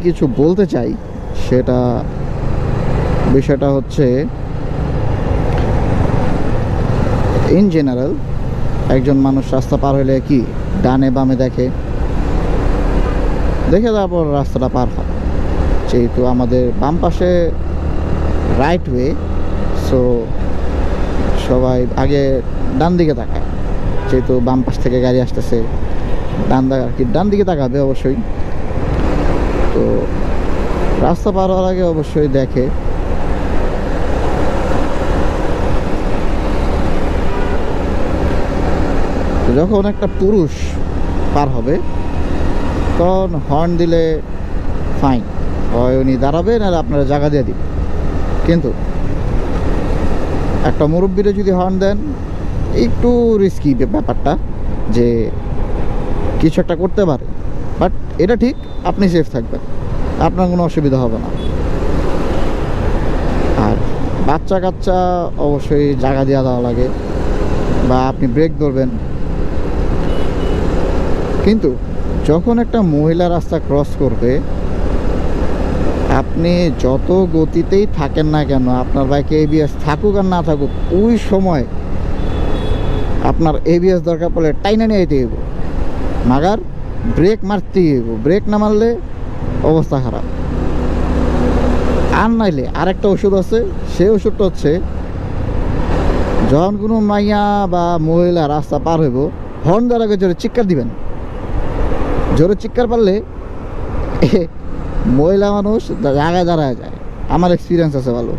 কিছু বলতে চাই সেটা বিষয়টা হচ্ছে ইন জেনারেল একজন মানুষ রাস্তা পার হলে কি ডানে বামে দেখে তারপর রাস্তাটা পার হয়। যেহেতু আমাদের বাম পাশে রাইট ওয়ে, সো সবাই আগে ডান দিকে তাকায়। যেহেতু বাম পাশ থেকে গাড়ি আসতেছে, ডান দিকে তাকাবে অবশ্যই। তো রাস্তা পার হওয়ার আগে অবশ্যই দেখে। যখন একটা পুরুষ পার হবে তখন হর্ন দিলে ফাইন, হয় উনি দাঁড়াবেন আর আপনারা জায়গা দিয়ে দিবেন। কিন্তু একটা মুরব্বীরে যদি হর্ন দেন, একটু রিস্কি ব্যাপারটা, যে কিছু একটা করতে পারে। বাট এটা ঠিক, আপনি সেফ থাকবেন, আপনার কোনো অসুবিধা হবে না। আর বাচ্চা কাচ্চা অবশ্যই জায়গা দেওয়া লাগে, বা আপনি ব্রেক ধরবেন। কিন্তু যখন একটা মহিলা রাস্তা ক্রস করবে, আপনি যত গতিতেই থাকেন না কেন, আপনার বাইকে এবিএস থাকুক আর না থাকুক, ওই সময় আপনার এবিএস দরকার পড়লে টাইনা নিয়ে যেতে হইব, মাগার ব্রেক মারতেই হইব। ব্রেক না মারলে অবস্থা খারাপ। আর নাইলে আরেকটা ওষুধ আছে, সেই ওষুধটা হচ্ছে যখন কোনো মাইয়া বা মহিলা রাস্তা পার হইব, হর্ন দেওয়ার আগে জোরে চিৎকার দিবেন। জোরে চিৎকার পারলে মহিলা মানুষ জায়গায় দাঁড়ায় যায়। আমার এক্সপিরিয়েন্স আছে ভালো,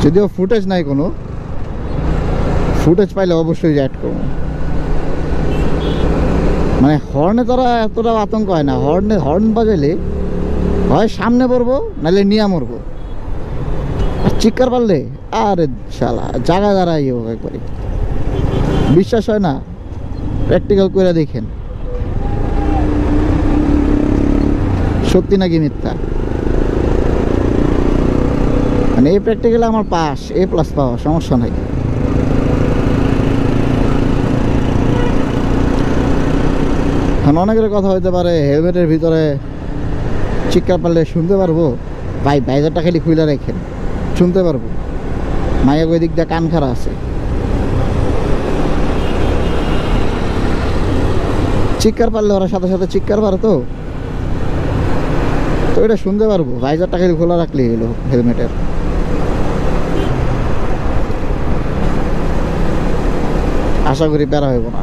যদিও ফুটেজ নাই, কোনো ফুটেজ পাইলে অবশ্যই অ্যাড করবো। মানে হর্নে তারা এতটাও আতঙ্ক হয় না। হর্ন বাজাইলে হয় সামনে পড়বো, নাহলে নিয়ে মরবো। আর চিৎকার পারলে আরে শালা জায়গায় দাঁড়াই হোক একবারে। বিশ্বাস হয় না? প্র্যাকটিক্যাল করে দেখেন, সত্যি নাকি মিথ্যা। মানে এই প্র্যাকটিক্যালে আমার পাস, A+ পাওয়া, সমস্যা নাই। এখন অনেকের কথা হইতে পারে হেলমেটের ভিতরে চিৎকার পারলে শুনতে পারবো। ভাই বাইজারটা খালি খুলে রেখেন, শুনতে পারবো। মায়ের ওই দিক দিয়ে কান খাড়া আছে, চিৎকার পারলে ওরা সাথে সাথে চিৎকার পারে, তো এটা শুনতে পারবো। ভাইজারটা খালি খোলা রাখলেই হলো হেলমেটের। আশা করি প্যারা হইব না।